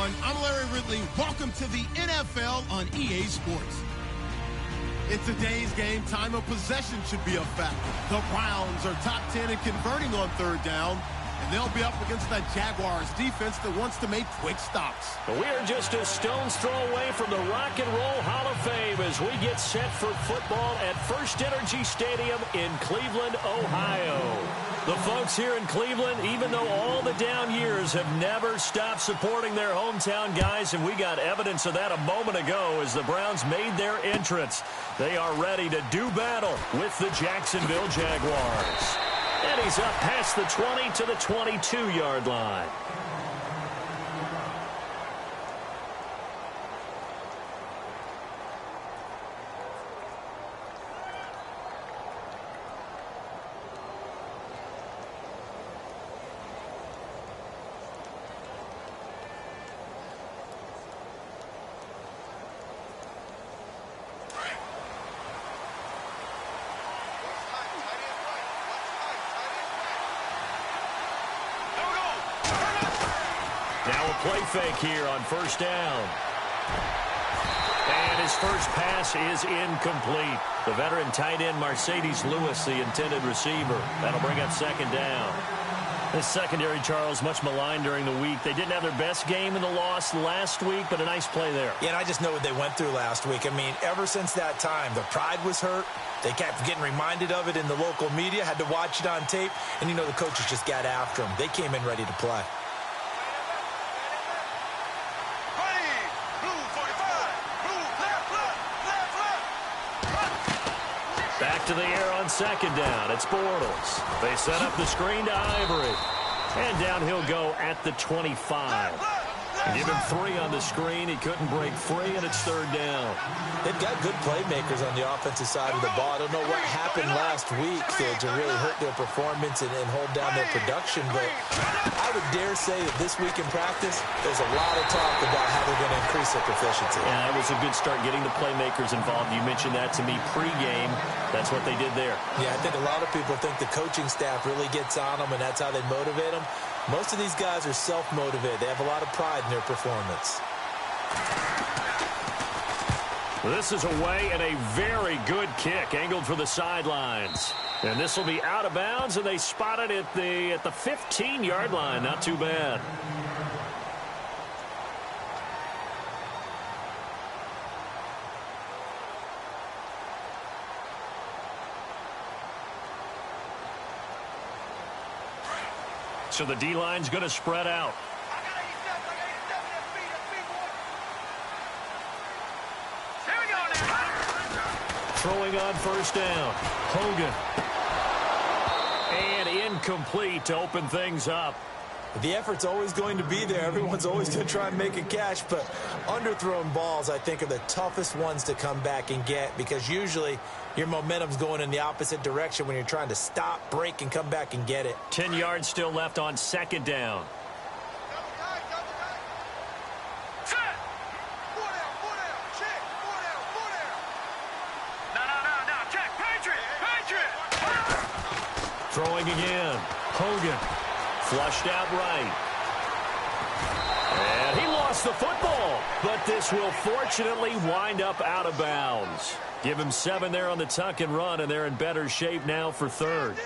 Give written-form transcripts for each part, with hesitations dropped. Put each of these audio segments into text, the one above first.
everyone. I'm Larry Ridley. Welcome to the NFL on EA Sports. In today's game, time of possession should be a factor. The Browns are top 10 in converting on third down, and they'll be up against that Jaguars defense that wants to make quick stops. We are just a stone's throw away from the Rock and Roll Hall of Fame as we get set for football at First Energy Stadium in Cleveland, Ohio. The folks here in Cleveland, even though all the down years, have never stopped supporting their hometown guys, and we got evidence of that a moment ago as the Browns made their entrance. They are ready to do battle with the Jacksonville Jaguars. And he's up past the 20 to the 22-yard line. Play fake here on first down. And his first pass is incomplete. The veteran tight end Mercedes Lewis, the intended receiver. That'll bring up second down. This secondary, Charles, much maligned during the week. They didn't have their best game in the loss last week, but a nice play there. Yeah, and I just know what they went through last week. I mean, ever since that time, the pride was hurt. They kept getting reminded of it in the local media, had to watch it on tape, and, you know, the coaches just got after them. They came in ready to play. Back to the air on second down. It's Bortles. They set up the screen to Ivory. And down he'll go at the 25. Give him 3 on the screen. He couldn't break free, and it's third down. They've got good playmakers on the offensive side of the ball. I don't know what happened last week to really hurt their performance and hold down their production, but I would dare say that this week in practice, there's a lot of talk about how they're going to increase their proficiency. Yeah, that was a good start getting the playmakers involved. You mentioned that to me pregame. That's what they did there. Yeah, I think a lot of people think the coaching staff really gets on them, and that's how they motivate them. Most of these guys are self-motivated. They have a lot of pride in their performance. This is away and a very good kick, angled for the sidelines. And this will be out of bounds, and they spot it at the 15-yard line. Not too bad. So the D-line's going to spread out. Throwing on first down. Hogan. And incomplete to open things up. The effort's always going to be there. Everyone's always going to try and make a catch, but underthrown balls, I think, are the toughest ones to come back and get because usually your momentum's going in the opposite direction when you're trying to stop, break, and come back and get it. 10 yards still left on second down. Throwing again. Hogan. Flushed out right. And he lost the football. But this will fortunately wind up out of bounds. Give him 7 there on the tuck and run, and they're in better shape now for third.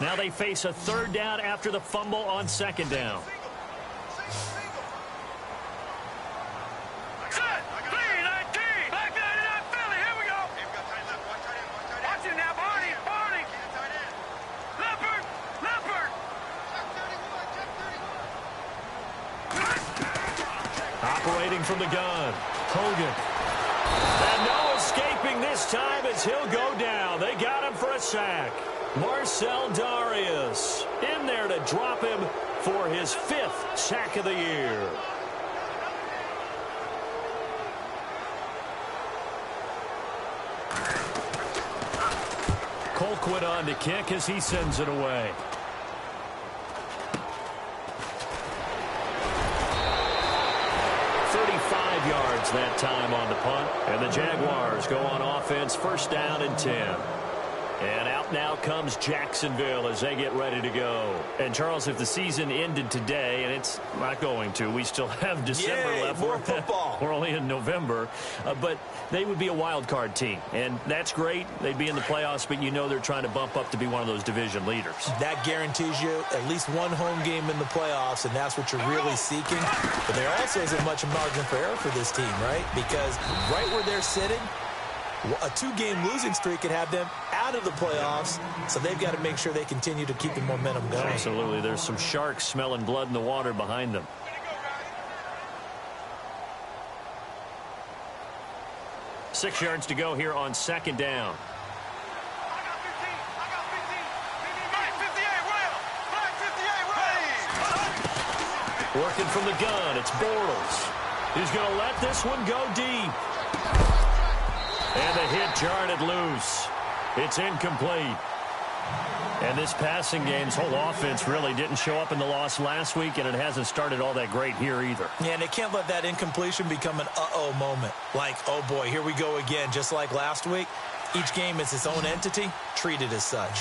Now they face a third down after the fumble on second down. Operating from the gun, Hogan. And no escaping this time as he'll go down. They got him for a sack. Marcel Darius in there to drop him for his 5th sack of the year. Colquitt on to kick as he sends it away. Yards that time on the punt, and the Jaguars go on offense, first down and 10. And out now comes Jacksonville as they get ready to go. And, Charles, if the season ended today, and it's not going to, we still have December left. More football. We're only in November. But they would be a wild card team. And that's great. They'd be in the playoffs, but you know they're trying to bump up to be one of those division leaders. That guarantees you at least one home game in the playoffs, and that's what you're really seeking. But there also isn't much margin for error for this team, right? Because right where they're sitting, a two-game losing streak could have them out of the playoffs, so they've got to make sure they continue to keep the momentum going. Absolutely. There's some sharks smelling blood in the water behind them. Six yards to go here on second down. Working from the gun, it's Bortles. He's going to let this one go deep. And the hit jarred it loose. It's incomplete. And this passing game's whole offense really didn't show up in the loss last week, and it hasn't started all that great here either. Yeah, and they can't let that incompletion become an uh-oh moment. Like, oh boy, here we go again, just like last week. Each game is its own entity, treated as such.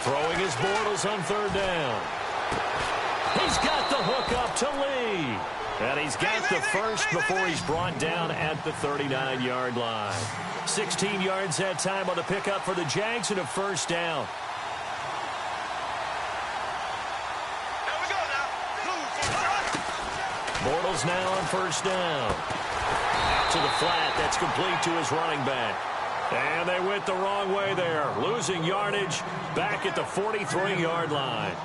Throwing his Bortles on third down. He's got the hook up to Lee. And he's got the first before he's brought down at the 39-yard line. 16 yards that time on the pickup for the Jags and a first down. Bortles now on first down. Out to the flat. That's complete to his running back. And they went the wrong way there. Losing yardage back at the 43-yard line.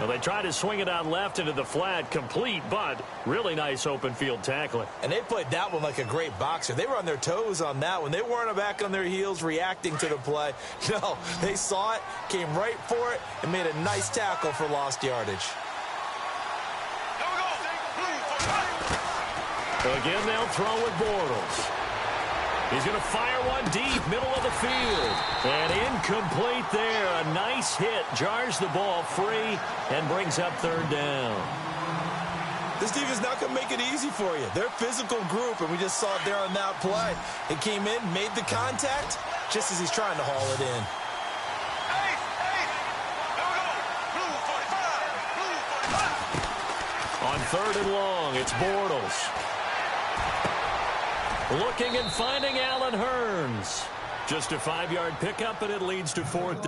Well, they tried to swing it out left into the flat, complete, but really nice open field tackling. And they played that one like a great boxer. They were on their toes on that one. They weren't back on their heels reacting to the play. No, they saw it, came right for it, and made a nice tackle for lost yardage. Again, they'll throw with Bortles. He's going to fire one deep, middle of the field. And incomplete there. A nice hit. Jars the ball free and brings up third down. This defense is not going to make it easy for you. They're a physical group, and we just saw it there on that play. It came in, made the contact, just as he's trying to haul it in. On third and long, it's Bortles. Looking and finding Allen Hurns. Just a 5-yard pickup, and it leads to fourth.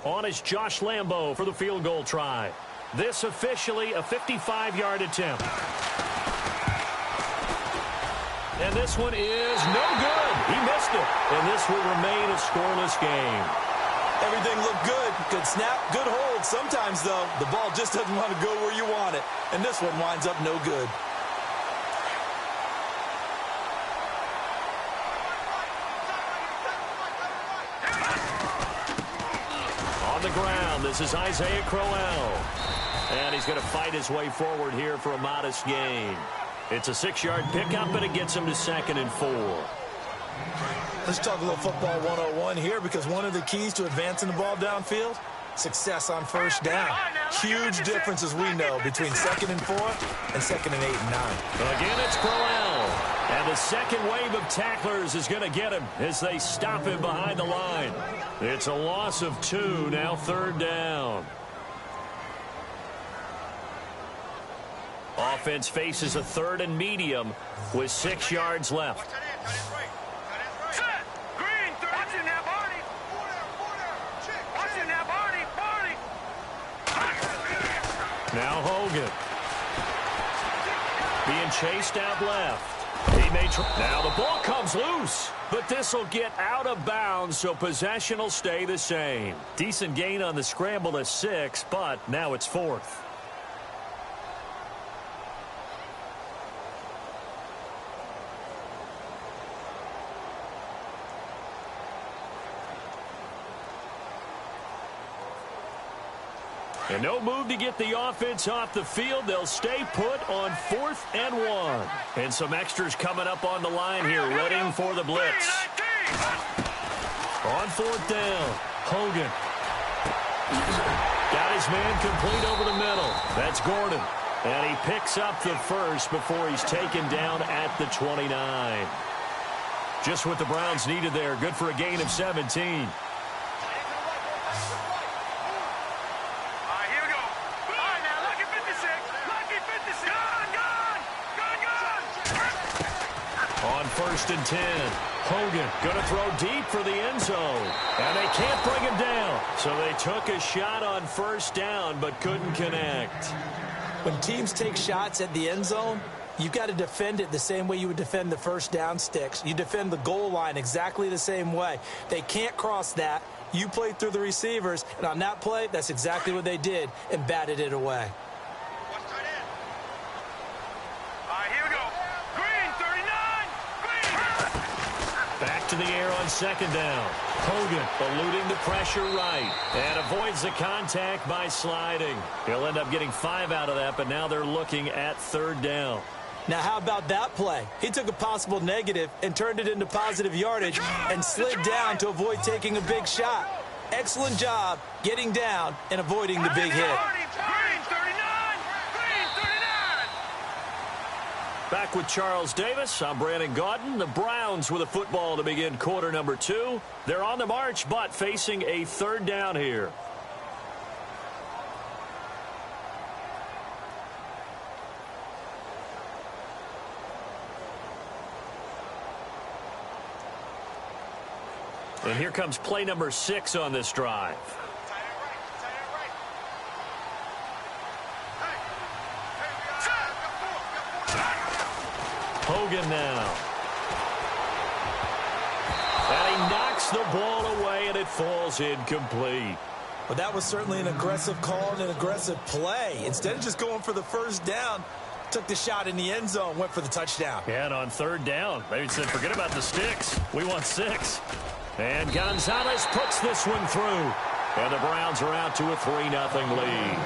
On is Josh Lambo for the field goal try. This officially a 55-yard attempt. And this one is no good. He missed it. And this will remain a scoreless game. Everything looked good. Good snap, good hold. Sometimes, though, the ball just doesn't want to go where you want it. And this one winds up no good. On the ground, this is Isaiah Crowell. And he's going to fight his way forward here for a modest gain. It's a 6-yard pickup, and it gets him to 2nd and 4. Let's talk a little football 101 here, because one of the keys to advancing the ball downfield, success on first down. Huge difference, as we know, between 2nd and 4 and 2nd and 8 and 9. Again, it's Crowell. And the second wave of tacklers is going to get him as they stop him behind the line. It's a loss of 2, now 3rd down. Offense faces a 3rd and medium with 6 yards left. Now Hogan. Being chased out left. He may now the ball comes loose, but this will get out of bounds, so possession will stay the same. Decent gain on the scramble to 6, but now it's 4th. And no move to get the offense off the field. They'll stay put on 4th and 1. And some extras coming up on the line here, ready for the blitz. On 4th down, Hogan. Got his man complete over the middle. That's Gordon. And he picks up the first before he's taken down at the 29. Just what the Browns needed there. Good for a gain of 17. On 1st and 10, Hogan going to throw deep for the end zone. And they can't bring him down. So they took a shot on 1st down but couldn't connect. When teams take shots at the end zone, you've got to defend it the same way you would defend the 1st down sticks. You defend the goal line exactly the same way. They can't cross that. You play through the receivers, and on that play, that's exactly what they did and batted it away. Back to the air on 2nd down. Hogan eluding the pressure right and avoids the contact by sliding. He'll end up getting 5 out of that, but now they're looking at 3rd down. Now, how about that play? He took a possible negative and turned it into positive yardage and slid down to avoid taking a big shot. Excellent job getting down and avoiding the big hit. Back with Charles Davis, I'm Brandon Gaudin. The Browns with a football to begin quarter number 2. They're on the march, but facing a 3rd down here. And here comes play number 6 on this drive. Hogan now. And he knocks the ball away, and it falls incomplete. Well, that was certainly an aggressive call and an aggressive play. Instead of just going for the 1st down, took the shot in the end zone, went for the touchdown. Yeah, and on 3rd down, they said, forget about the sticks. We want 6. And Gonzalez puts this one through. And the Browns are out to a 3-0 lead.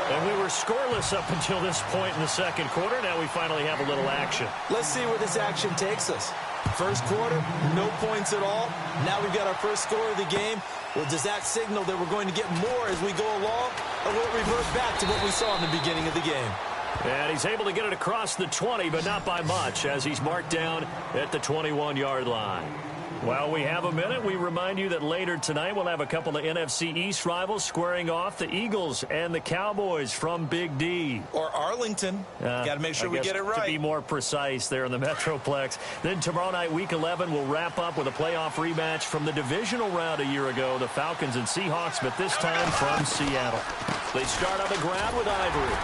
And we were scoreless up until this point in the 2nd quarter. Now we finally have a little action. Let's see where this action takes us. 1st quarter, no points at all. Now we've got our first score of the game. Well, does that signal that we're going to get more as we go along? Or will it revert back to what we saw in the beginning of the game? And he's able to get it across the 20, but not by much, as he's marked down at the 21-yard line. While we have a minute, we remind you that later tonight we'll have a couple of NFC East rivals squaring off, the Eagles and the Cowboys from Big D. Or Arlington. Got to make sure we get it right. To be more precise there in the Metroplex. Then tomorrow night, Week 11, we'll wrap up with a playoff rematch from the divisional round a year ago, the Falcons and Seahawks, but this time from Seattle. They start on the ground with Ivory.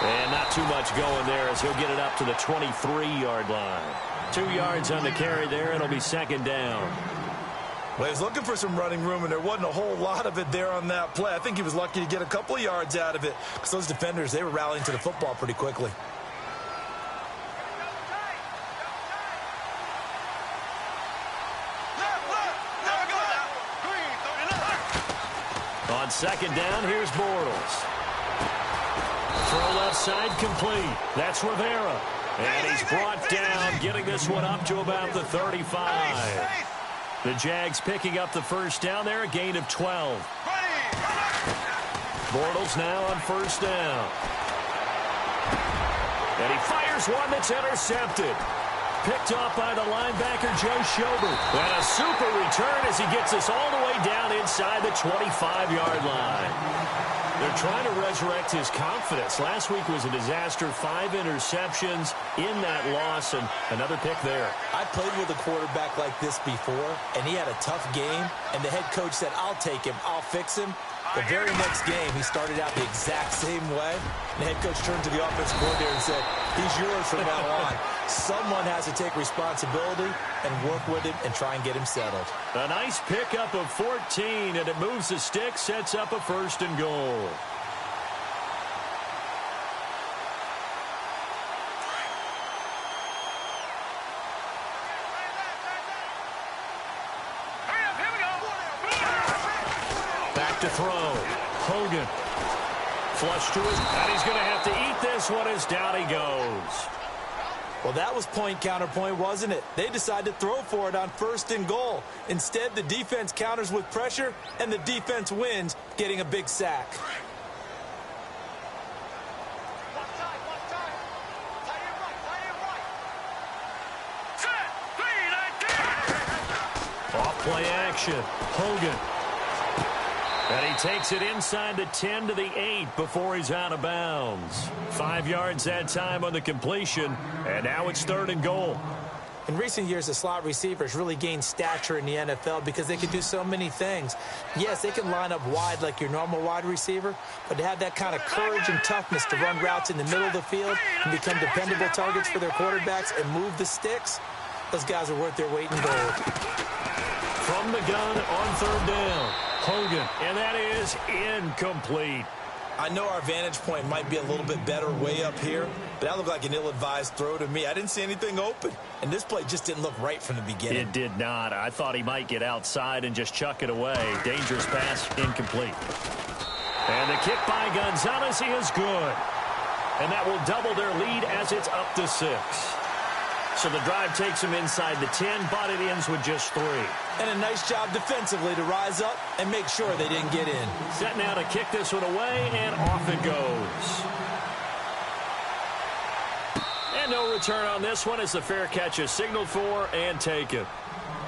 And not too much going there as he'll get it up to the 23-yard line. 2 yards on the carry there. It'll be 2nd down. Well, he was looking for some running room, and there wasn't a whole lot of it there on that play. I think he was lucky to get a couple of yards out of it because those defenders, they were rallying to the football pretty quickly. On 2nd down, here's Bortles. Throw left side complete. That's Rivera. And he's brought down, getting this one up to about the 35. The Jags picking up the first down there, a gain of 12. Bortles now on first down. And he fires one that's intercepted. Picked off by the linebacker, Joe Schobert. And a super return as he gets us all the way down inside the 25-yard line. They're trying to resurrect his confidence. Last week was a disaster. 5 interceptions in that loss, and another pick there. I played with a quarterback like this before, and he had a tough game, and the head coach said, I'll take him, I'll fix him. The very next game, he started out the exact same way. The head coach turned to the offensive coordinator and said, he's yours from now on. Someone has to take responsibility and work with him and try and get him settled. A nice pickup of 14, and it moves the stick, sets up a first and goal. To throw. Hogan. Flush to his, and he's going to have to eat this one as down he goes. Well, that was point counterpoint, wasn't it? They decided to throw for it on first and goal. Instead, the defense counters with pressure, and the defense wins, getting a big sack. Off play action. Hogan. And he takes it inside the 10 to the 8 before he's out of bounds. 5 yards that time on the completion, and now it's third and goal. In recent years, the slot receivers really gained stature in the NFL because they can do so many things. Yes, they can line up wide like your normal wide receiver, but to have that kind of courage and toughness to run routes in the middle of the field and become dependable targets for their quarterbacks and move the sticks, those guys are worth their weight in gold. From the gun on third down. Hogan, and that is incomplete. I know our vantage point might be a little bit better way up here, but that looked like an ill-advised throw to me. I didn't see anything open, and this play just didn't look right from the beginning. It did not. I thought he might get outside and just chuck it away. Dangerous pass, incomplete. And the kick by Gonzalez is good. And that will double their lead as it's up to 6. So the drive takes him inside the 10, but it ends with just 3. And a nice job defensively to rise up and make sure they didn't get in. Set now to kick this one away, and off it goes. And no return on this one as the fair catch is signaled for and taken.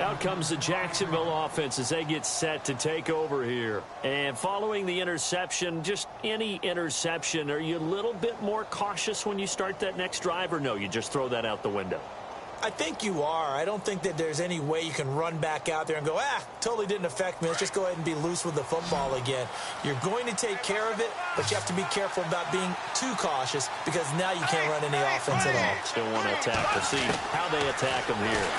Out comes the Jacksonville offense as they get set to take over here. And following the interception, just any interception, are you a little bit more cautious when you start that next drive, or no, you just throw that out the window? I think you are. I don't think that there's any way you can run back out there and go, totally didn't affect me. Let's just go ahead and be loose with the football again. You're going to take care of it, but you have to be careful about being too cautious because now you can't run any offense at all. Still want to attack. We'll see how they attack them here.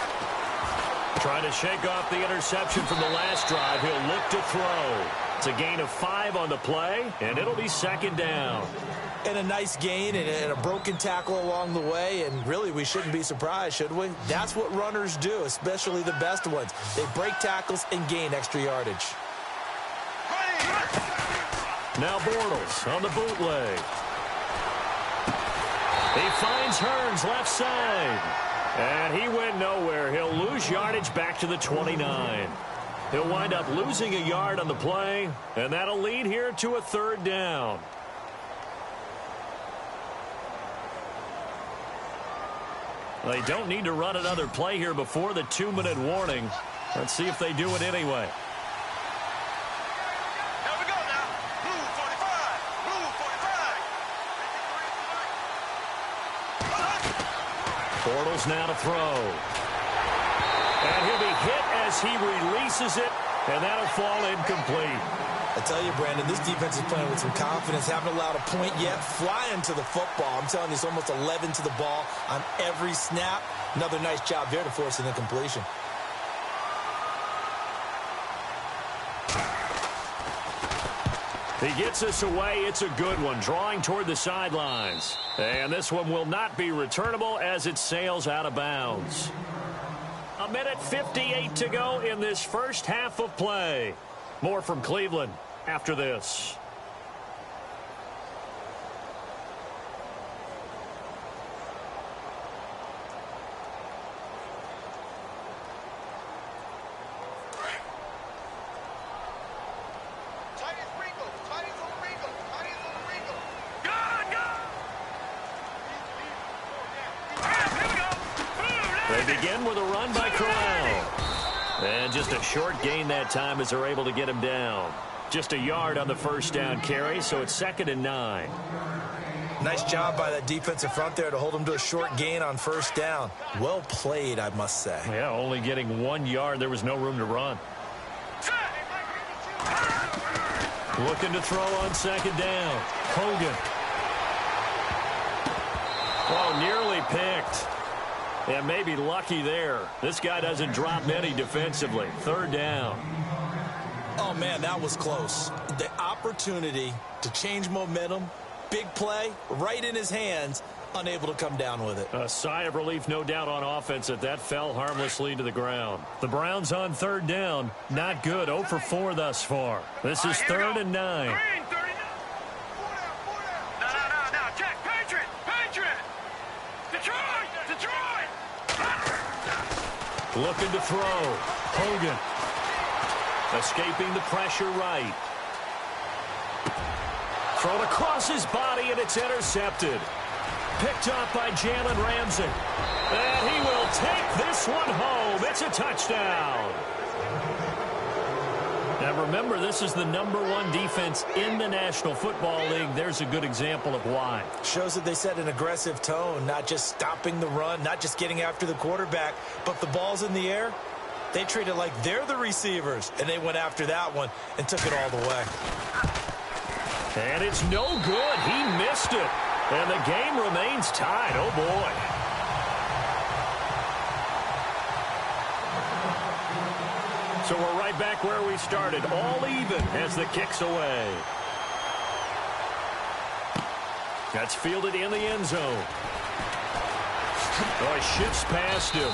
Trying to shake off the interception from the last drive. He'll look to throw. It's a gain of 5 on the play, and it'll be second down. And a nice gain and a broken tackle along the way, and really we shouldn't be surprised, should we? That's what runners do, especially the best ones. They break tackles and gain extra yardage. Now Bortles on the bootleg. He finds Hearns left side. And he went nowhere. He'll lose yardage back to the 29. He'll wind up losing a yard on the play, and that'll lead here to a third down. They don't need to run another play here before the 2-minute warning. Let's see if they do it anyway. Here we go now. Blue 45. Blue 45. Bortles now to throw. And he'll be hit as he releases it, and that'll fall incomplete. I tell you, Brandon, this defense is playing with some confidence. Haven't allowed a point yet. Flying to the football. I'm telling you, it's almost 11 to the ball on every snap. Another nice job there to force an incompletion. He gets us away. It's a good one, drawing toward the sidelines. And this one will not be returnable as it sails out of bounds. 1:58 to go in this first half of play. More from Cleveland after this. in with a run by Corral. And just a short gain that time as they're able to get him down. Just a yard on the first down carry, so it's 2nd and 9. Nice job by that defensive front there to hold him to a short gain on first down. Well played, I must say. Yeah, only getting 1 yard. There was no room to run. Looking to throw on 2nd down. Hogan. Oh, nearly picked. And maybe lucky there. This guy doesn't drop many defensively. 3rd down. Oh, man, that was close. The opportunity to change momentum, big play, right in his hands, unable to come down with it. A sigh of relief, no doubt, on offense that fell harmlessly to the ground. The Browns on 3rd down. Not good. 0 for 4 thus far. This is 3rd and 9. No, Jack, Patriot! Detroit! Looking to throw. Hogan. Escaping the pressure right. Thrown across his body, and it's intercepted. Picked up by Jalen Ramsey. And he will take this one home. It's a touchdown. Now remember, this is the #1 defense in the National Football League. There's a good example of why. Shows that they set an aggressive tone, not just stopping the run, not just getting after the quarterback, but the ball's in the air. They treat it like they're the receivers, and they went after that one and took it all the way. And it's no good. He missed it. And the game remains tied. Oh, boy. So we're right back where we started. All even as the kick's away. That's fielded in the end zone. Oh, he shifts past him.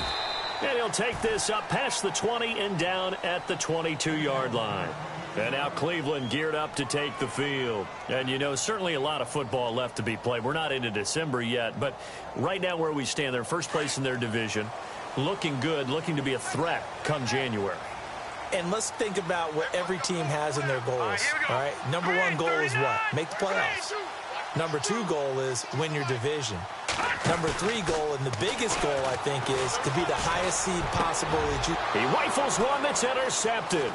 And he'll take this up past the 20 and down at the 22-yard line. And now Cleveland geared up to take the field. And, you know, certainly a lot of football left to be played. We're not into December yet, but right now where we stand, they're first place in their division. Looking good, looking to be a threat come January. And let's think about what every team has in their goals. All right, #1 goal is what? Make the playoffs. #2 goal is win your division. #3 goal, and the biggest goal, I think, is to be the highest seed possible that you... He rifles one that's intercepted.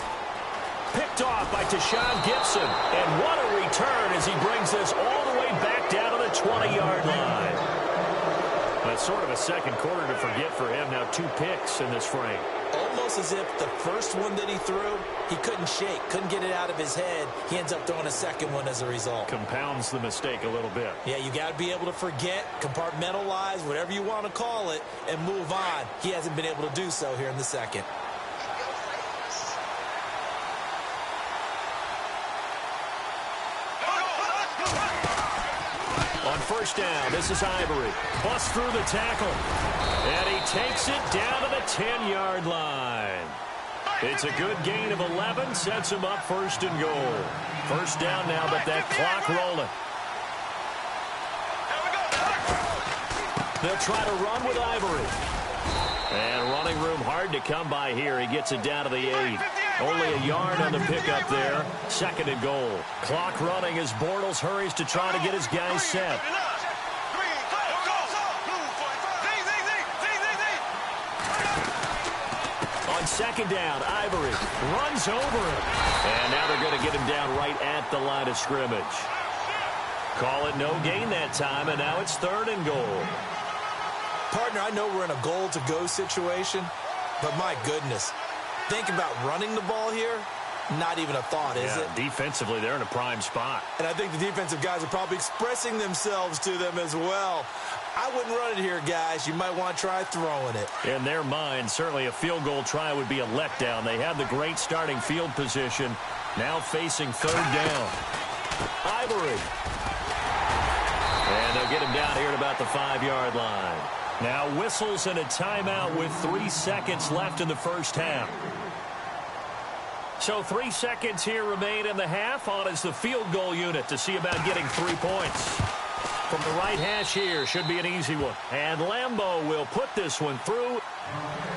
Picked off by Tashawn Gibson. And what a return as he brings this all the way back down to the 20-yard line. That's sort of a second quarter to forget for him. Now 2 picks in this frame. Almost as if the first one that he threw, he couldn't shake, couldn't get it out of his head. He ends up throwing a second one as a result. Compounds the mistake a little bit. Yeah, you got to be able to forget, compartmentalize, whatever you want to call it, and move on. He hasn't been able to do so here in the second. On first down, this is Ivory. Busts through the tackle. And he takes it down to the 10-yard line. It's a good gain of 11. Sets him up 1st and goal. First down now, but that clock rolling. They'll try to run with Ivory. And running room hard to come by here. He gets it down to the 8. Only a yard on the pickup there. 2nd and goal. Clock running as Bortles hurries to try to get his guys set. On 2nd down, Ivory runs over him. And now they're going to get him down right at the line of scrimmage. Call it no gain that time, and now it's 3rd and goal. Partner, I know we're in a goal-to-go situation, but my goodness. Think about running the ball here. Not even a thought, is it? Defensively, they're in a prime spot. And I think the defensive guys are probably expressing themselves to them as well. I wouldn't run it here, guys. You might want to try throwing it. In their mind, certainly a field goal try would be a letdown. They had the great starting field position. Now facing 3rd down. Ivory. And they'll get him down here at about the 5-yard line. Now whistles and a timeout with 3 seconds left in the first half. So 3 seconds here remain in the half. On is the field goal unit to see about getting 3 points. From the right hash here, should be an easy one. And Lambeau will put this one through.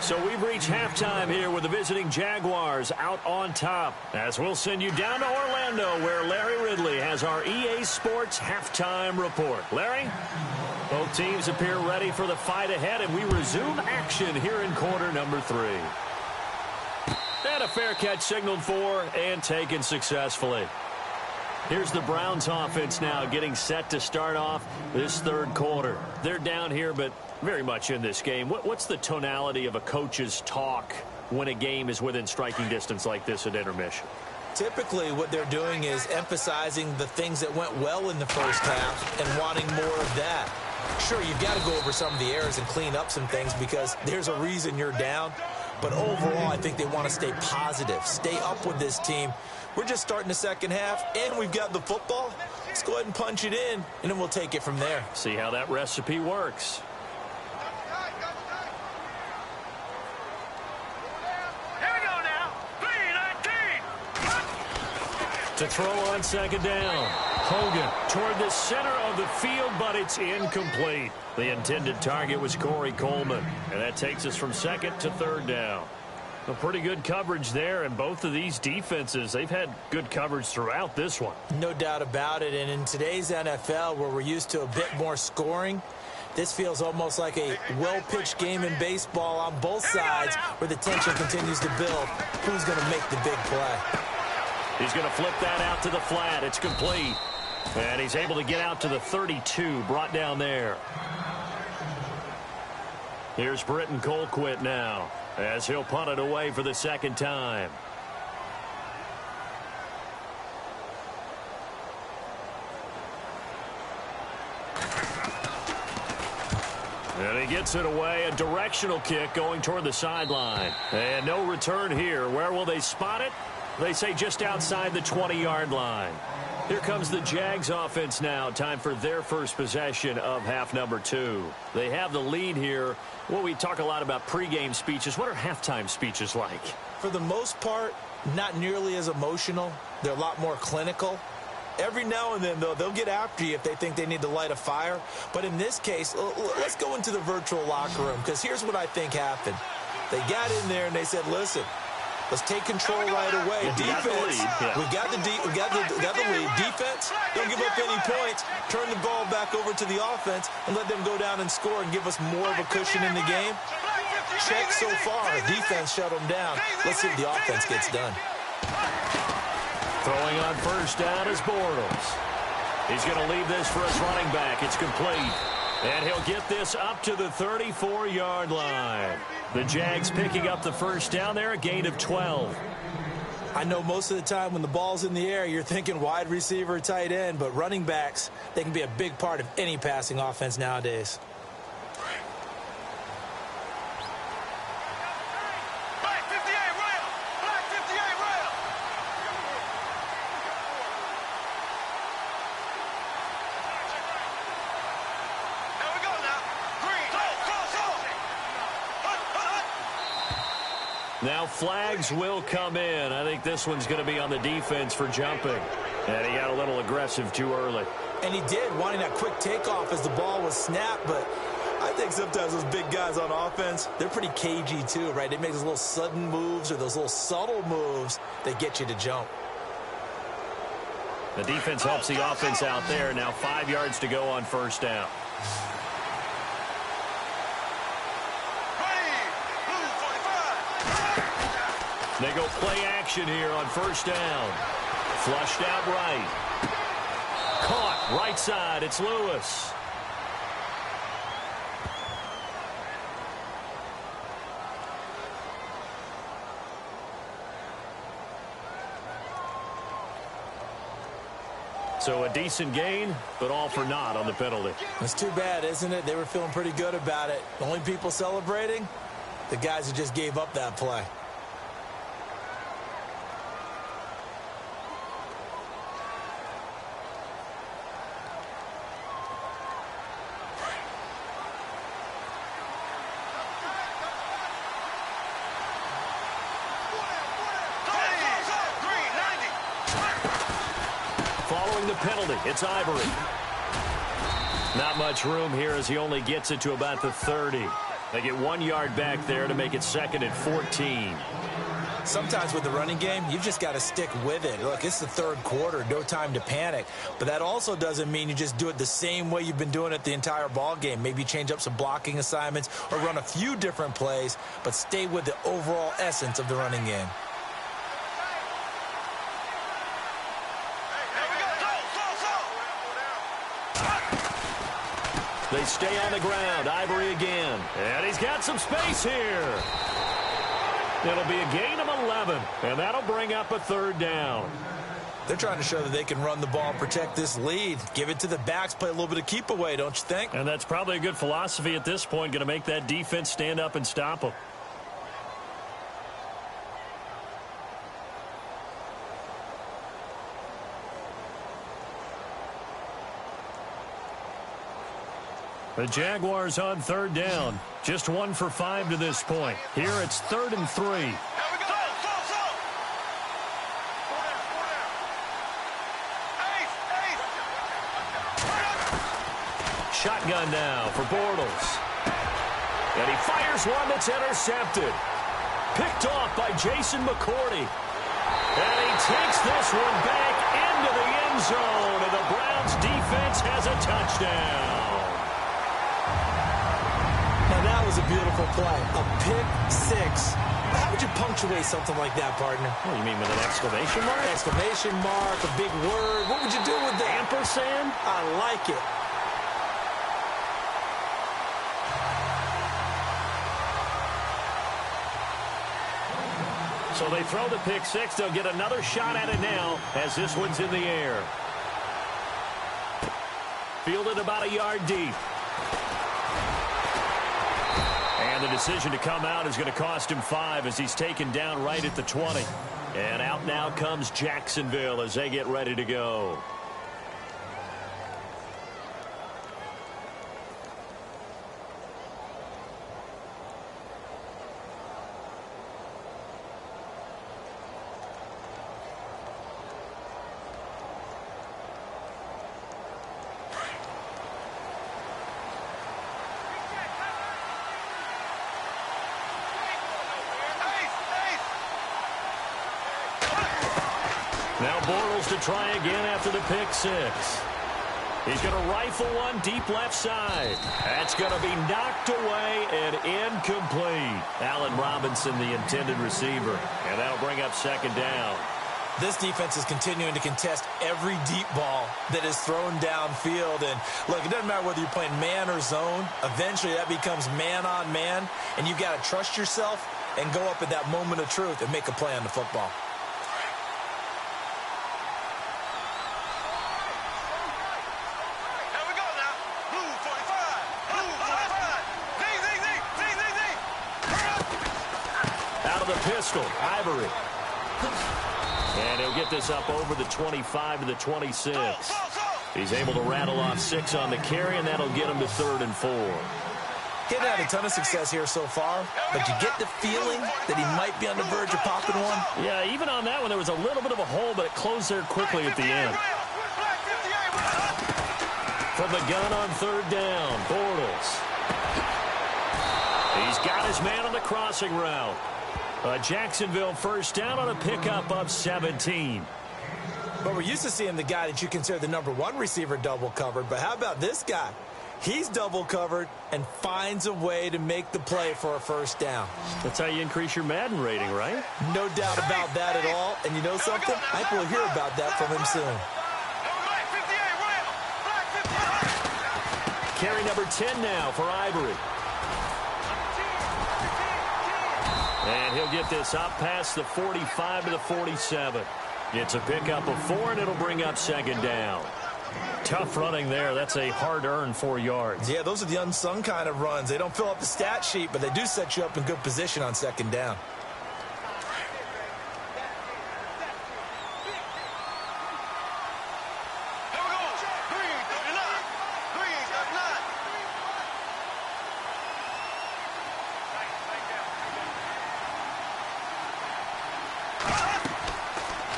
So we've reached halftime here with the visiting Jaguars out on top. As we'll send you down to Orlando where Larry Ridley has our EA Sports halftime report. Larry? Both teams appear ready for the fight ahead, and we resume action here in quarter number 3. And a fair catch signaled for and taken successfully. Here's the Browns offense now getting set to start off this third quarter. They're down here, but very much in this game. What's the tonality of a coach's talk when a game is within striking distance like this at intermission? Typically, what they're doing is emphasizing the things that went well in the first half and wanting more of that. Sure, you've got to go over some of the errors and clean up some things because there's a reason you're down. But overall, I think they want to stay positive, stay up with this team. We're just starting the second half, and we've got the football. Let's go ahead and punch it in, and then we'll take it from there. See how that recipe works. Here we go now. 3-19. To throw on second down. Hogan toward the center of the field, but it's incomplete. The intended target was Corey Coleman, and that takes us from second to third down. A pretty good coverage there, and both of these defenses, they've had good coverage throughout this one. No doubt about it, and in today's NFL, where we're used to a bit more scoring, this feels almost like a well-pitched game in baseball on both sides where the tension continues to build. Who's going to make the big play? He's going to flip that out to the flat. It's complete. And he's able to get out to the 32, brought down there. Here's Britton Colquitt now, as he'll punt it away for the second time. And he gets it away, a directional kick going toward the sideline. And no return here. Where will they spot it? They say just outside the 20-yard line. Here comes the Jags offense now. Time for their first possession of half number 2. They have the lead here. Well, we talk a lot about pregame speeches. What are halftime speeches like? For the most part, not nearly as emotional. They're a lot more clinical. Every now and then, though, they'll get after you if they think they need to light a fire. But in this case, let's go into the virtual locker room, because here's what I think happened. They got in there and they said, listen, let's take control right away. Defense, we got the lead. Defense, don't give up any points. Turn the ball back over to the offense and let them go down and score and give us more of a cushion in the game. Check so far. Defense shut them down. Let's see if the offense gets done. Throwing on first down is Bortles. He's going to leave this for his running back. It's complete. And he'll get this up to the 34-yard line. The Jags picking up the first down there, a gain of 12. I know most of the time when the ball's in the air, you're thinking wide receiver, tight end, but running backs, they can be a big part of any passing offense nowadays. Now flags will come in. I think this one's going to be on the defense for jumping. And he got a little aggressive too early. And he did, wanting that quick takeoff as the ball was snapped. But I think sometimes those big guys on offense, they're pretty cagey too, right? They make those little sudden moves or those little subtle moves that get you to jump. The defense helps the offense out there. Now 5 yards to go on first down. They go play action here on first down. Flushed out right. Caught right side. It's Lewis. So a decent gain, but all for naught on the penalty. It's too bad, isn't it? They were feeling pretty good about it. The only people celebrating, the guys who just gave up that play. The penalty. It's Ivory. Not much room here as he only gets it to about the 30. They get 1 yard back there to make it 2nd and 14. Sometimes with the running game, you've just got to stick with it. Look, it's the third quarter, no time to panic. But that also doesn't mean you just do it the same way you've been doing it the entire ball game. Maybe change up some blocking assignments or run a few different plays, but stay with the overall essence of the running game. They stay on the ground. Ivory again. And he's got some space here. It'll be a gain of 11, and that'll bring up a 3rd down. They're trying to show that they can run the ball, protect this lead. Give it to the backs, play a little bit of keep away, don't you think? And that's probably a good philosophy at this point, going to make that defense stand up and stop them. The Jaguars on 3rd down. Just 1 for 5 to this point. Here it's 3rd and 3. Shotgun now for Bortles. And he fires one that's intercepted. Picked off by Jason McCourty. And he takes this one back into the end zone. And the Browns defense has a touchdown. Now that was a beautiful play. A pick-6. How would you punctuate something like that, partner? What do you mean, with an exclamation mark? Exclamation mark, a big word. What would you do with that? Ampersand? I like it. So they throw the pick-6. They'll get another shot at it now as this one's in the air. Fielded about a yard deep. And the decision to come out is going to cost him 5 as he's taken down right at the 20. And out now comes Jacksonville as they get ready to go. Now Bortles to try again after the pick-6. He's going to rifle one deep left side. That's going to be knocked away and incomplete. Allen Robinson, the intended receiver. And that'll bring up 2nd down. This defense is continuing to contest every deep ball that is thrown downfield. And, look, it doesn't matter whether you're playing man or zone. Eventually, that becomes man-on-man. And you've got to trust yourself and go up at that moment of truth and make a play on the football. Pistol, Ivory. And he'll get this up over the 25 to the 26. He's able to rattle off 6 on the carry, and that'll get him to 3rd and 4. He hasn't had a ton of success here so far, but you get the feeling that he might be on the verge of popping one. Yeah, even on that one, there was a little bit of a hole, but it closed there quickly at the end. From the gun on 3rd down, Bortles. He's got his man on the crossing route. Jacksonville 1st down on a pickup of 17. But we're used to seeing the guy that you consider the #1 receiver double covered. But how about this guy? He's double covered and finds a way to make the play for a 1st down. That's how you increase your Madden rating, right? No doubt about that at all. And you know something? I think we'll hear about that from him soon. Carry number 10 now for Ivory. And he'll get this up past the 45 to the 47. It's a pickup of 4, and it'll bring up 2nd down. Tough running there. That's a hard-earned 4 yards. Yeah, those are the unsung kind of runs. They don't fill up the stat sheet, but they do set you up in good position on 2nd down.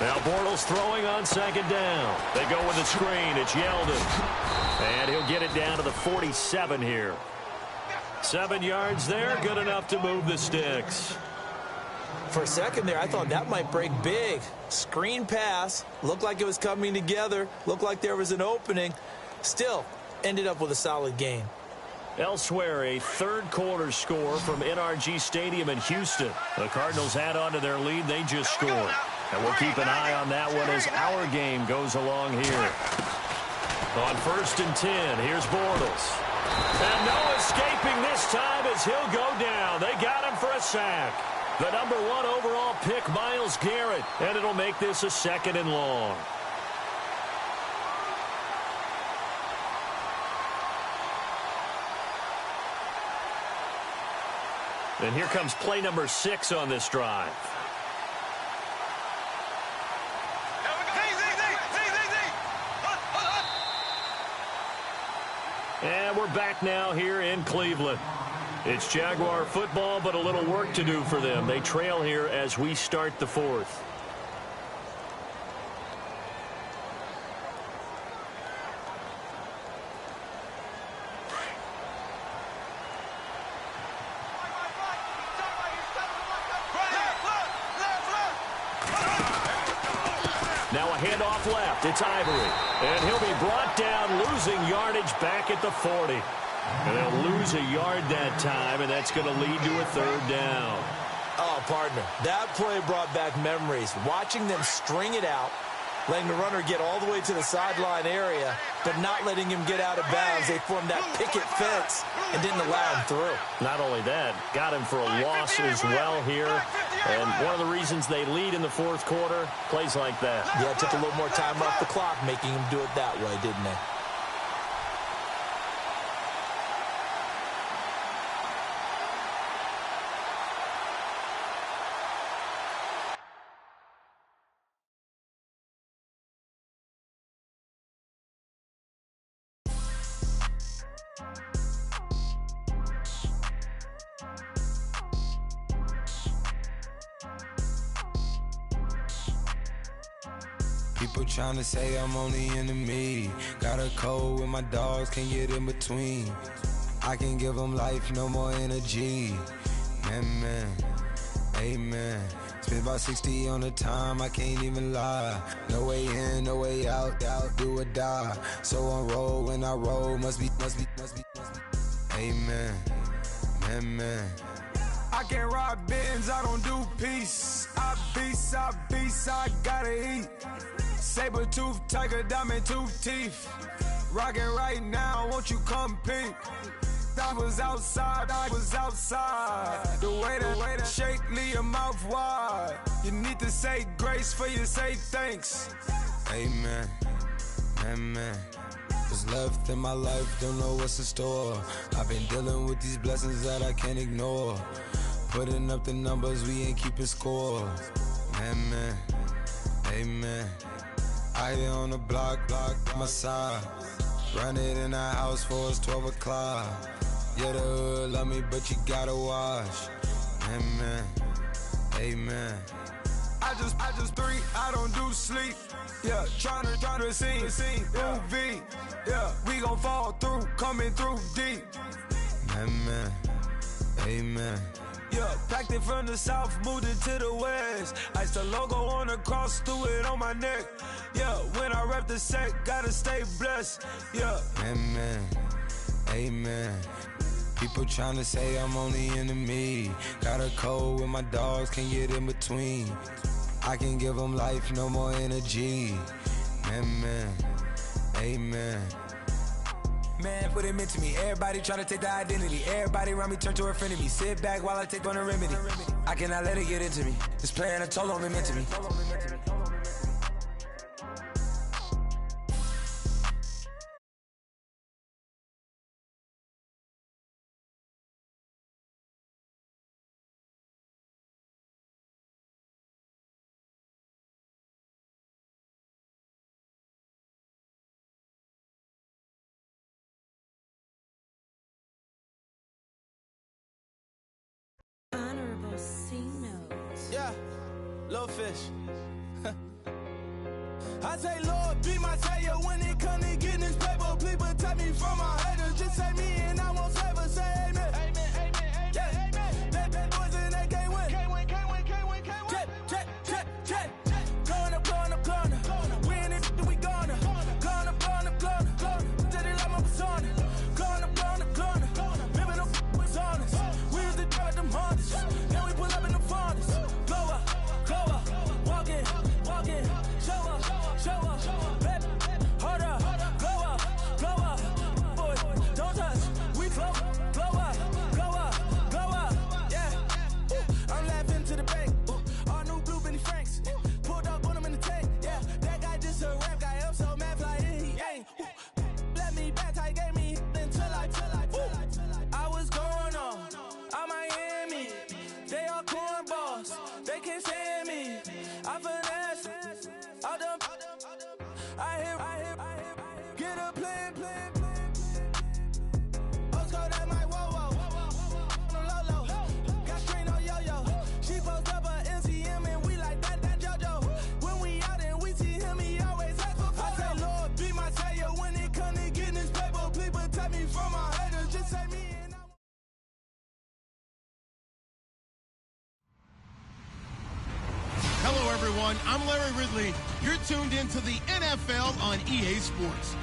Now Bortles throwing on 2nd down. They go with the screen. It's Yeldon. And he'll get it down to the 47 here. 7 yards there, good enough to move the sticks. For a second there, I thought that might break big. Screen pass, looked like it was coming together, looked like there was an opening. Still, ended up with a solid game. Elsewhere, a third-quarter score from NRG Stadium in Houston. The Cardinals add on to their lead. They just scored. And we'll keep an eye on that one as our game goes along here. On 1st and 10, here's Bortles. And no escaping this time as he'll go down. They got him for a sack. The #1 overall pick, Myles Garrett. And it'll make this a 2nd and long. And here comes play number 6 on this drive. And we're back now here in Cleveland. It's Jaguar football, but a little work to do for them. They trail here as we start the 4th. Now a handoff left. It's Ivory. And he'll be brought down, losing yardage back at the 40. And they'll lose a yard that time, and that's going to lead to a 3rd down. Oh, partner, that play brought back memories. Watching them string it out, letting the runner get all the way to the sideline area, but not letting him get out of bounds. They formed that picket fence and didn't allow him through. Not only that, got him for a loss as well here. And one of the reasons they lead in the 4th quarter, plays like that. Yeah, it took a little more time off the clock, making him do it that way, didn't they? People tryna say I'm only in the me. Got a cold with my dogs, can't get in between. I can give them life, no more energy. Man, amen. Spent about 60 on the time, I can't even lie. No way in, no way out, do or die. So on roll, when I roll, must be. Amen, man. I can't ride Benz, I don't do peace. I beast, I gotta eat. Saber tooth, tiger, diamond tooth teeth. Rockin' right now, won't you come peep? I was outside. The way that shake, leave your mouth wide. You need to say grace for you say thanks. Amen, amen. What's left in my life, don't know what's in store. I've been dealing with these blessings that I can't ignore. Putting up the numbers, we ain't keeping score. Amen, amen. I here on the block, my side. Run it in the house for us 12 o'clock. Yeah, the hood love me, but you gotta watch. Amen, amen. I just three, I don't do sleep. Yeah, tryna sing, UV. Yeah, we gon' fall through, coming through deep. Amen, amen. Yeah, packed it from the south, moved it to the west. Iced the logo on the cross, threw it on my neck. Yeah, when I rep the set, gotta stay blessed. Yeah. Amen, amen. People tryna say I'm only in the me. Got a cold with my dogs, can't get in between. I can give them life, no more energy. Amen, amen. Man, what it meant to me. Everybody tryna take the identity. Everybody around me turn to a friend of me. Sit back while I take on a remedy. I cannot let it get into me. This playing a toll on me mentally. Yeah, little fish. I say, Lord, be my savior when it come to getting this paper. Please protect me from my haters. Just say me and I won't save us. Say amen. boss, they can't stand me. I finesse, I done, I hit, get a plan. Oscar, that might whoa. Low. Got screen on yo-yo. She post up a MCM and we like that JoJo. When we out and we see him, he always ask for photo. I say, Lord, be my savior when it come to getting this paper. Please protect me from my haters. Just say me and Hello, everyone. I'm Larry Ridley. You're tuned into the NFL on EA Sports.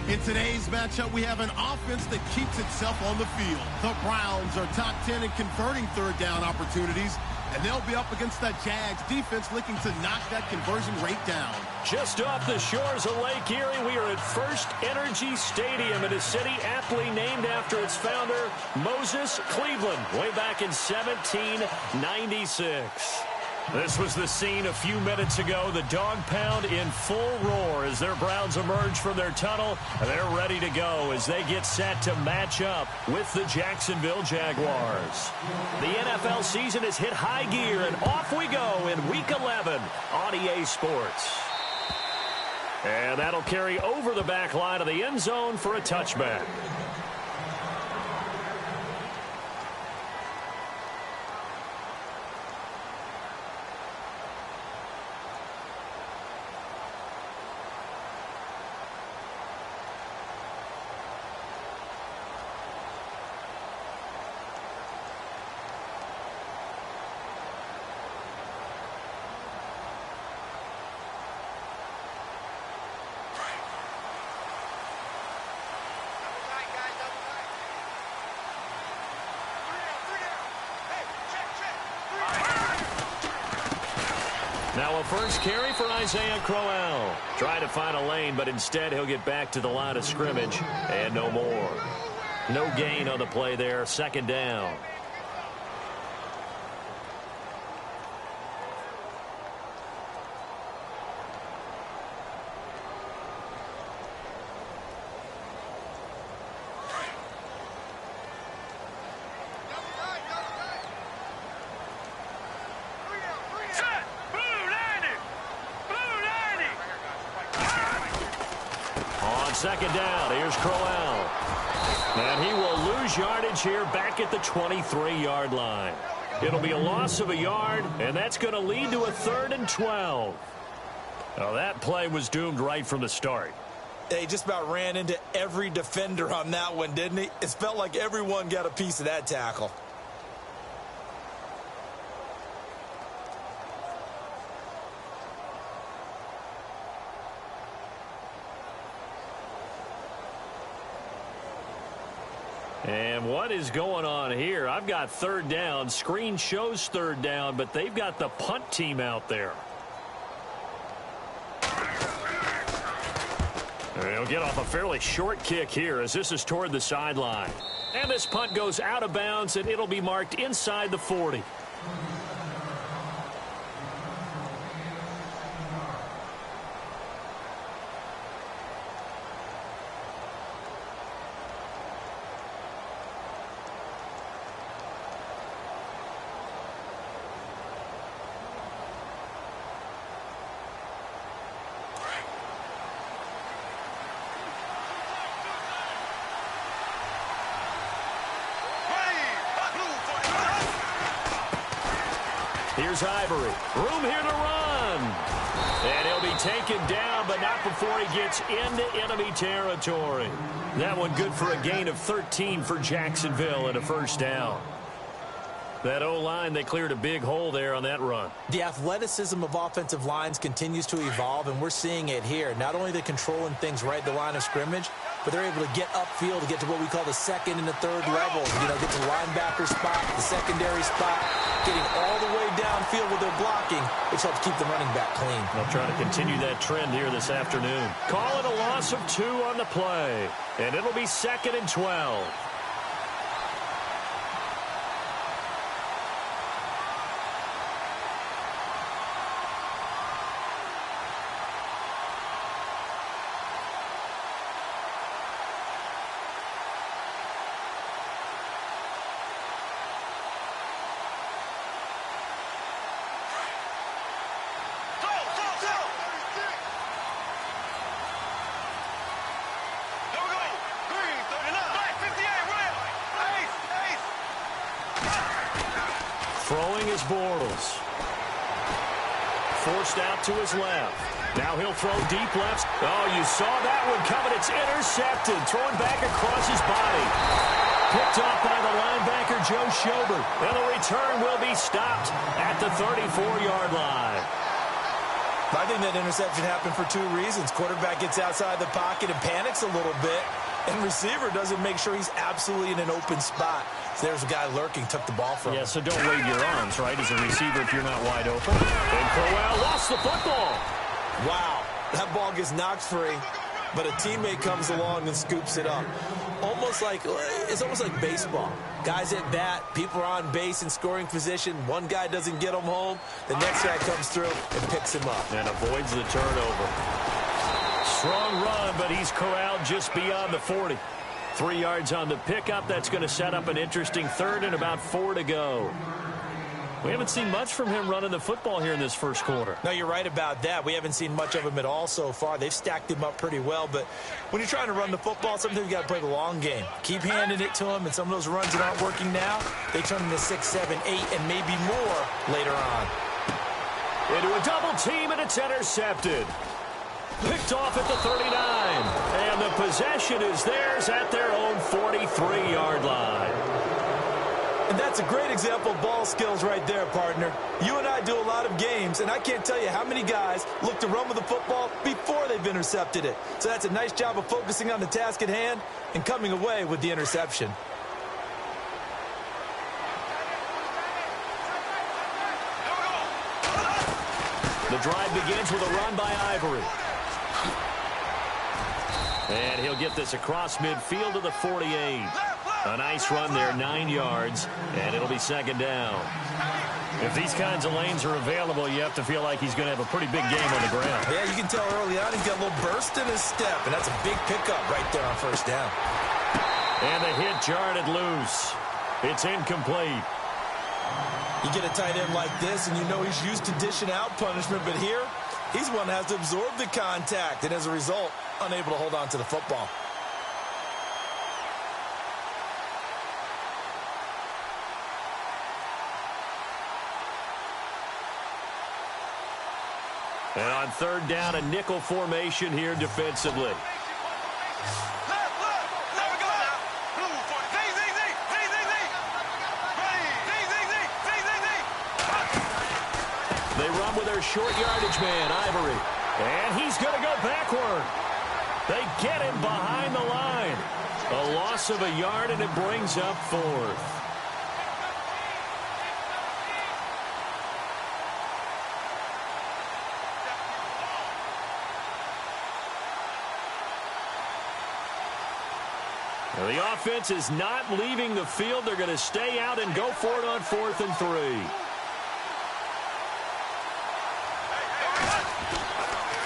In today's matchup, we have an offense that keeps itself on the field. The Browns are top 10 in converting third down opportunities, and they'll be up against that Jags defense looking to knock that conversion rate down. Just off the shores of Lake Erie, we are at First Energy Stadium in a city aptly named after its founder, Moses Cleveland, way back in 1796. This was the scene a few minutes ago. The dog pound in full roar as their Browns emerge from their tunnel. They're ready to go as they get set to match up with the Jacksonville Jaguars. The NFL season has hit high gear, and off we go in Week 11 on EA Sports. And that'll carry over the back line of the end zone for a touchback. Now a first carry for Isaiah Crowell. Trying to find a lane, but instead he'll get back to the line of scrimmage and no more. No gain on the play there. Second down. Second down, here's Crowell. And he will lose yardage here back at the 23-yard line. It'll be a loss of a yard, and that's going to lead to a 3rd and 12. Now, that play was doomed right from the start. He just about ran into every defender on that one, didn't he? It felt like everyone got a piece of that tackle. And what is going on here? I've got 3rd down. Screen shows 3rd down, but they've got the punt team out there. They'll get off a fairly short kick here as this is toward the sideline. And this punt goes out of bounds, and it'll be marked inside the 40. Here's Ivory. Room here to run. And he'll be taken down, but not before he gets into enemy territory. That one good for a gain of 13 for Jacksonville and a 1st down. That O-line, they cleared a big hole there on that run. The athleticism of offensive lines continues to evolve, and we're seeing it here. Not only they're controlling things right at the line of scrimmage, but they're able to get upfield to get to what we call the 2nd and the 3rd levels. You know, get to the linebacker spot, the secondary spot, getting all the way downfield with their blocking, which helps keep the running back clean. They'll try to continue that trend here this afternoon. Call it a loss of 2 on the play, and it'll be 2nd and 12. is Bortles. Forced out to his left. Now he'll throw deep left. Oh, you saw that one coming. It's intercepted. Throwing back across his body. Picked off by the linebacker, Joe Schobert. And the return will be stopped at the 34-yard line. I think that interception happened for two reasons. Quarterback gets outside the pocket and panics a little bit. And receiver doesn't make sure he's absolutely in an open spot. So there's a guy lurking, took the ball from him. Yeah, so don't wave your arms, right, as a receiver if you're not wide open. And Crowell lost the football. Wow, that ball gets knocked free, but a teammate comes along and scoops it up. It's almost like baseball. Guys at bat, people are on base in scoring position. One guy doesn't get him home. The next guy comes through and picks him up. And avoids the turnover. Strong run, but he's corralled just beyond the 40. 3 yards on the pickup. That's going to set up an interesting third and about 4 to go. We haven't seen much from him running the football here in this first quarter. No, you're right about that. We haven't seen much of him at all so far. They've stacked him up pretty well, but when you're trying to run the football, sometimes you got to play the long game. Keep handing it to him, and some of those runs that aren't working now, they turn into 6, 7, 8, and maybe more later on. Into a double team, and it's intercepted. Picked off at the 39, and the possession is theirs at their own 43-yard line. And that's a great example of ball skills right there, partner. You and I do a lot of games, and I can't tell you how many guys look to run with the football before they've intercepted it. So that's a nice job of focusing on the task at hand and coming away with the interception. The drive begins with a run by Ivory. And he'll get this across midfield to the 48. A nice run there, 9 yards, and it'll be second down. If these kinds of lanes are available, you have to feel like he's going to have a pretty big game on the ground. Yeah, you can tell early on he's got a little burst in his step, and that's a big pickup right there on first down. And the hit jarred it loose. It's incomplete. You get a tight end like this, and you know he's used to dishing out punishment, but here, he's one that has to absorb the contact, and as a result, unable to hold on to the football. And on third down, a nickel formation here defensively. They run with their short yardage man, Ivory. And he's going to go backward. They get him behind the line. A loss of a yard, and it brings up fourth. Now, the offense is not leaving the field. They're going to stay out and go for it on 4th and 3.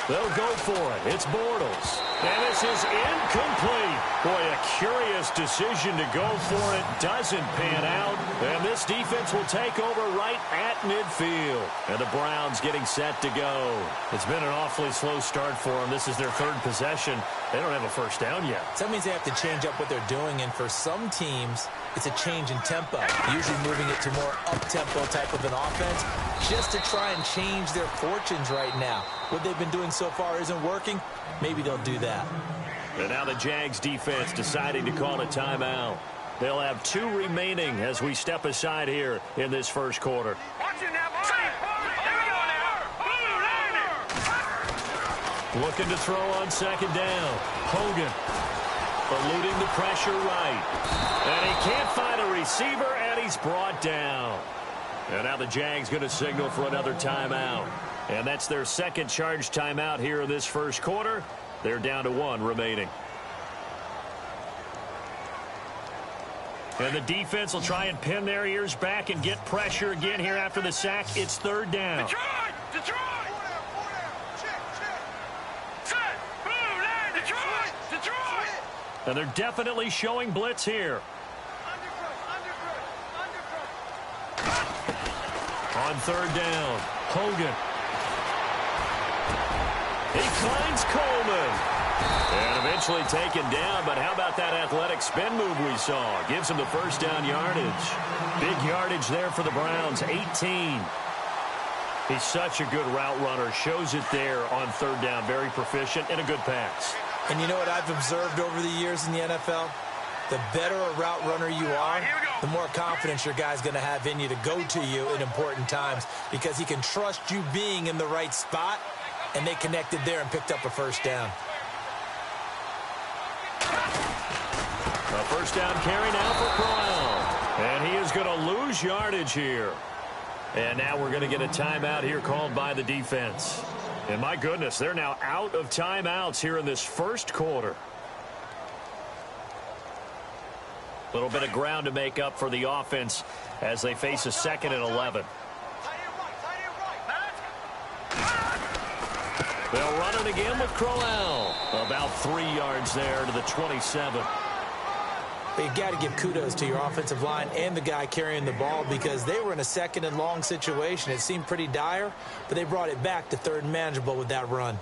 They'll go for it. It's Bortles. And this is incomplete. Boy, a curious decision to go for it. Doesn't pan out. And this defense will take over right at midfield. And the Browns getting set to go. It's been an awfully slow start for them. This is their third possession. They don't have a first down yet. So that means they have to change up what they're doing. And for some teams, it's a change in tempo. Usually moving it to more up-tempo type of an offense just to try and change their fortunes right now. What they've been doing so far isn't working. Maybe they'll do that. And now the Jags defense deciding to call a timeout. They'll have 2 remaining as we step aside here in this first quarter. Watch it now, boys. Here we go now. Looking to throw on second down. Hogan eluding the pressure right. And he can't find a receiver, and he's brought down. And now the Jags going to signal for another timeout. And that's their second charge timeout here in this first quarter. They're down to 1 remaining. And the defense will try and pin their ears back and get pressure again here after the sack. It's third down. Detroit! Detroit! Set! Blue line! Detroit! Detroit! And they're definitely showing blitz here. On third down, Hogan. He finds Coleman. And eventually taken down, but how about that athletic spin move we saw? Gives him the first down yardage. Big yardage there for the Browns, 18. He's such a good route runner. Shows it there on third down. Very proficient and a good pass. And you know what I've observed over the years in the NFL? The better a route runner you are, the more confidence your guy's going to have in you to go to you in important times because he can trust you being in the right spot, and they connected there and picked up a first down. A first down carry now for Crowell. And he is going to lose yardage here. And now we're going to get a timeout here called by the defense. And my goodness, they're now out of timeouts here in this first quarter. A little bit of ground to make up for the offense as they face a 2nd and 11. They'll run it again with Crowell. About 3 yards there to the 27. But you got to give kudos to your offensive line and the guy carrying the ball because they were in a 2nd and long situation. It seemed pretty dire, but they brought it back to 3rd and manageable with that run.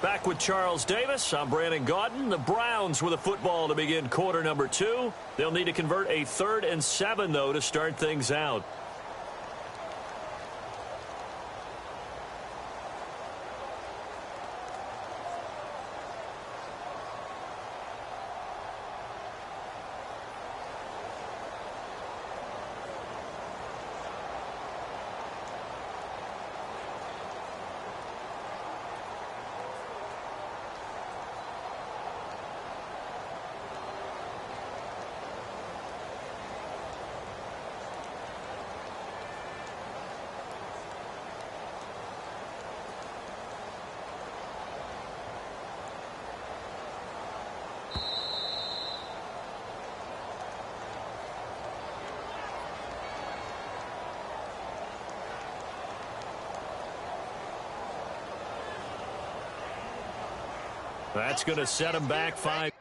Back with Charles Davis. I'm Brandon Gaudin. The Browns with a football to begin quarter number 2. They'll need to convert a 3rd and 7, though, to start things out. That's going to set him back 5.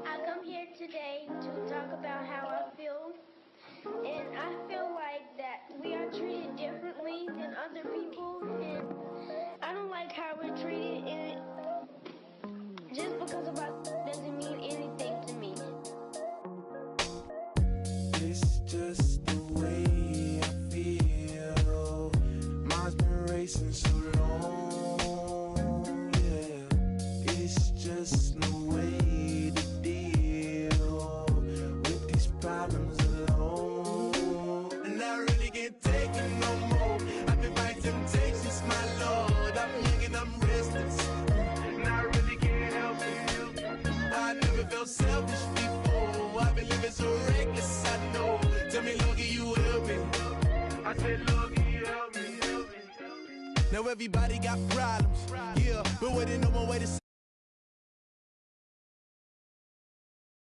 I come here today to talk about how I feel, and I feel like that we are treated differently than other people, and I don't like how we're treated, and just because of us doesn't mean anything to me. It's just the way I feel. Mine's been racing so long, yeah. It's just no way to deal with these problems alone. And I really can't take it no more. I've been fighting temptations, my Lord. I'm young and I'm restless, and I really can't help it. I never felt selfish before. I've been living so reckless, I know. Tell me, Lord, can you help me? I said, Lord, can you help me? Now everybody got problems, yeah, but waiting no one way to